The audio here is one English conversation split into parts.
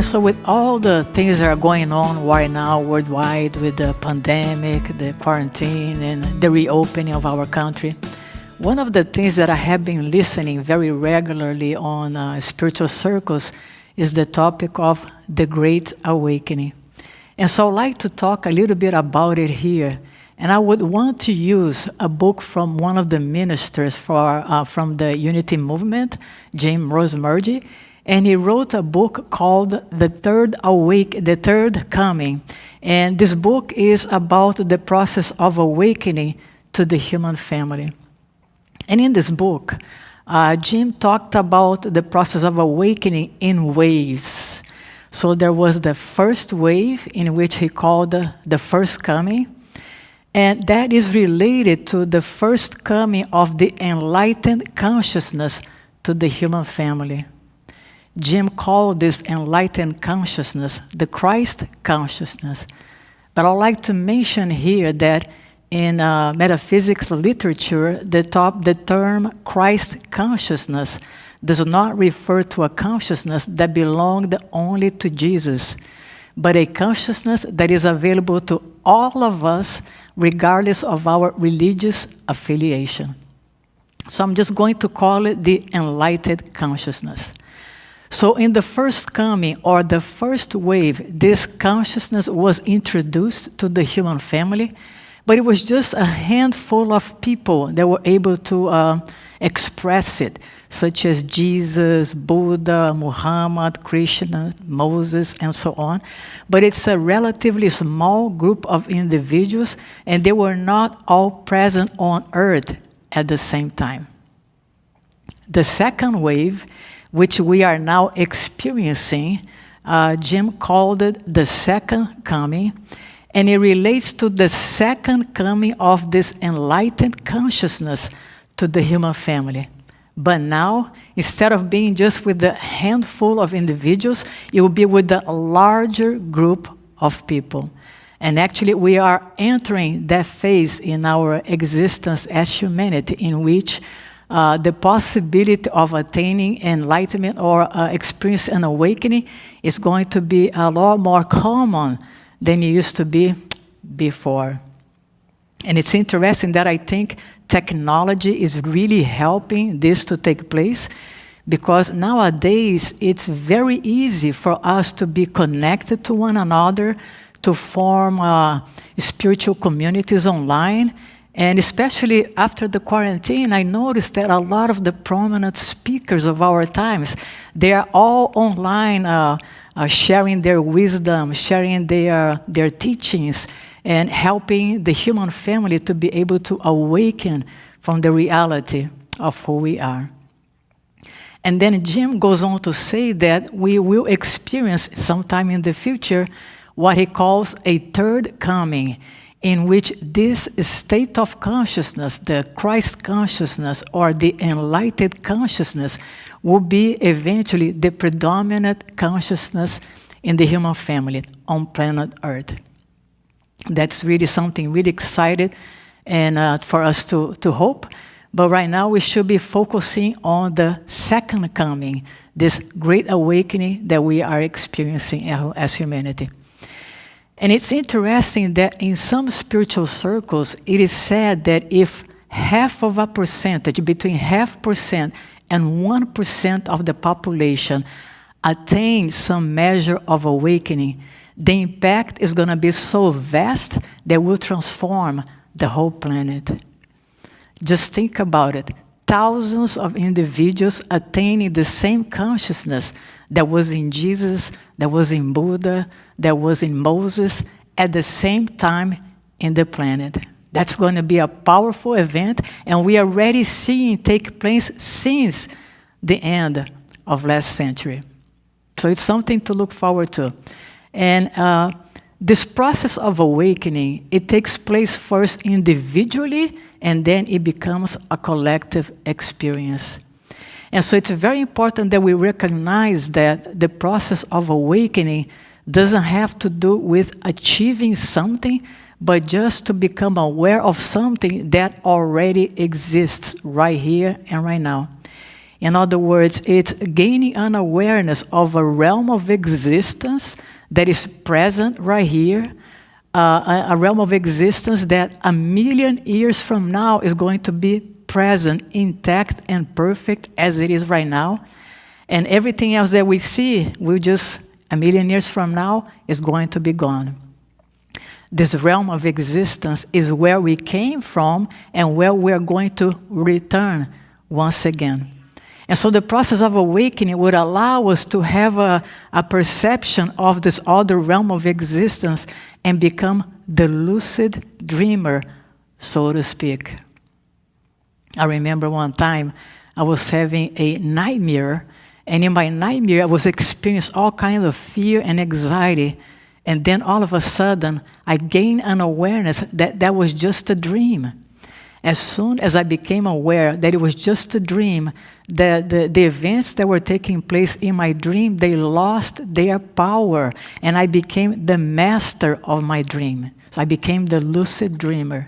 And so with all the things that are going on right now worldwide with the pandemic, the quarantine, and the reopening of our country, one of the things that I have been listening very regularly on spiritual circles is the topic of the Great Awakening. And so I'd like to talk a little bit about it here. And I would want to use a book from one of the ministers from the Unity Movement, Jim Rosemergy, and he wrote a book called The Third Coming. And this book is about the process of awakening to the human family. And in this book, Jim talked about the process of awakening in waves. So there was the first wave, in which he called the first coming. And that is related to the first coming of the enlightened consciousness to the human family. Jim called this enlightened consciousness the Christ consciousness. But I'd like to mention here that in metaphysics literature, the term Christ consciousness does not refer to a consciousness that belonged only to Jesus, but a consciousness that is available to all of us, regardless of our religious affiliation. So I'm just going to call it the enlightened consciousness. So in the first coming, or the first wave, this consciousness was introduced to the human family, but it was just a handful of people that were able to express it, such as Jesus, Buddha, Muhammad, Krishna, Moses, and so on. But it's a relatively small group of individuals, and they were not all present on Earth at the same time. The second wave, which we are now experiencing, Jim called it the second coming, and it relates to the second coming of this enlightened consciousness to the human family. But now, instead of being just with a handful of individuals, it will be with a larger group of people. And actually, we are entering that phase in our existence as humanity, in which the possibility of attaining enlightenment or experiencing an awakening is going to be a lot more common than it used to be before. And it's interesting that I think technology is really helping this to take place, because nowadays it's very easy for us to be connected to one another, to form spiritual communities online. And especially after the quarantine, I noticed that a lot of the prominent speakers of our times, they are all online, sharing their wisdom, sharing their teachings, and helping the human family to be able to awaken from the reality of who we are. And then Jim goes on to say that we will experience sometime in the future what he calls a third coming, in which this state of consciousness, the Christ consciousness or the enlightened consciousness, will be eventually the predominant consciousness in the human family on planet Earth. That's really something really exciting and for us to hope. But right now we should be focusing on the second coming, this great awakening that we are experiencing as humanity. And it's interesting that in some spiritual circles, it is said that if half of a percentage, between 0.5% and 1% of the population attain some measure of awakening, the impact is going to be so vast that will transform the whole planet. Just think about it. Thousands of individuals attaining the same consciousness that was in Jesus, that was in Buddha, that was in Moses, at the same time in the planet. That's going to be a powerful event, and we are already seeing take place since the end of last century. So it's something to look forward to. And this process of awakening, it takes place first individually, and then it becomes a collective experience. And so it's very important that we recognize that the process of awakening doesn't have to do with achieving something, but just to become aware of something that already exists right here and right now. In other words, it's gaining an awareness of a realm of existence that is present right here, a realm of existence that 1,000,000 years from now is going to be present, intact, and perfect as it is right now. And everything else that we see will just, 1,000,000 years from now, is going to be gone. This realm of existence is where we came from and where we are going to return once again. And so the process of awakening would allow us to have a perception of this other realm of existence and become the lucid dreamer, so to speak. I remember one time I was having a nightmare, and in my nightmare I was experiencing all kinds of fear and anxiety. And then all of a sudden, I gained an awareness that that was just a dream. As soon as I became aware that it was just a dream, the events that were taking place in my dream, they lost their power, and I became the master of my dream. So I became the lucid dreamer.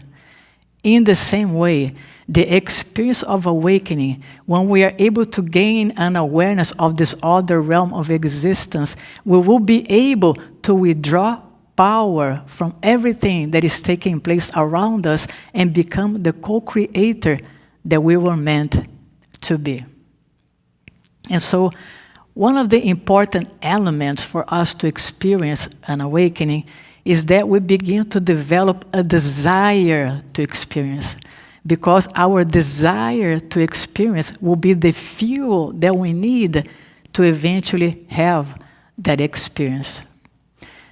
In the same way, the experience of awakening, when we are able to gain an awareness of this other realm of existence, we will be able to withdraw power from everything that is taking place around us and become the co-creator that we were meant to be. And so, one of the important elements for us to experience an awakening is that we begin to develop a desire to experience, because our desire to experience will be the fuel that we need to eventually have that experience.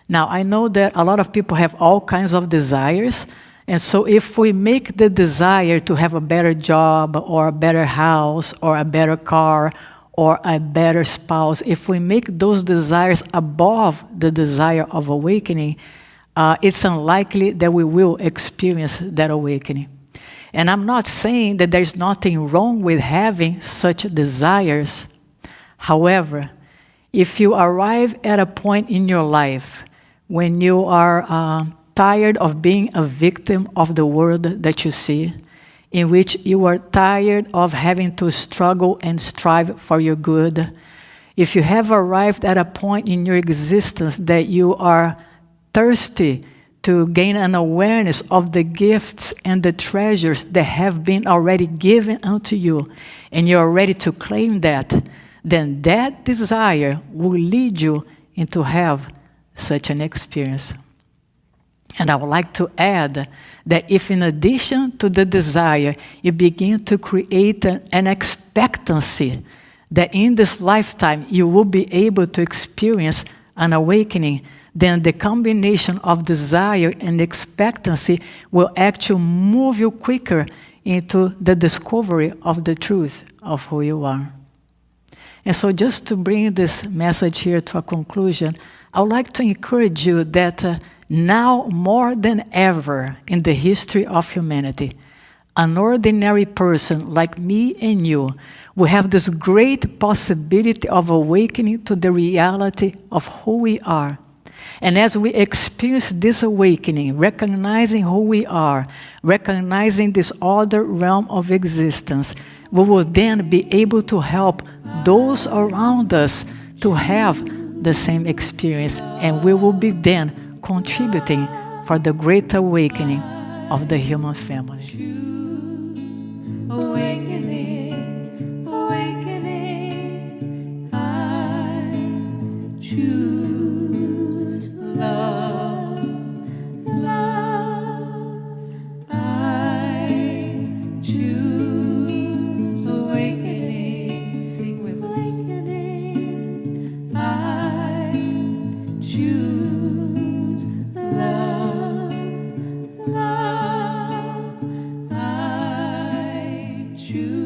Now, I know that a lot of people have all kinds of desires, and so if we make the desire to have a better job or a better house or a better car or a better spouse, if we make those desires above the desire of awakening, it's unlikely that we will experience that awakening. And I'm not saying that there's nothing wrong with having such desires. However, if you arrive at a point in your life when you are tired of being a victim of the world that you see, in which you are tired of having to struggle and strive for your good, if you have arrived at a point in your existence that you are thirsty to gain an awareness of the gifts and the treasures that have been already given unto you, and you're ready to claim that, then that desire will lead you into have such an experience. And I would like to add that if in addition to the desire, you begin to create an expectancy that in this lifetime you will be able to experience an awakening, then the combination of desire and expectancy will actually move you quicker into the discovery of the truth of who you are. And so just to bring this message here to a conclusion, I would like to encourage you that now more than ever in the history of humanity, an ordinary person like me and you will have this great possibility of awakening to the reality of who we are. And as we experience this awakening, recognizing who we are, recognizing this other realm of existence, we will then be able to help those around us to have the same experience, and we will be then contributing for the great awakening of the human family. Awakening, awakening, I choose love, love, I choose awakening, sing with awakening, I choose love, love, I choose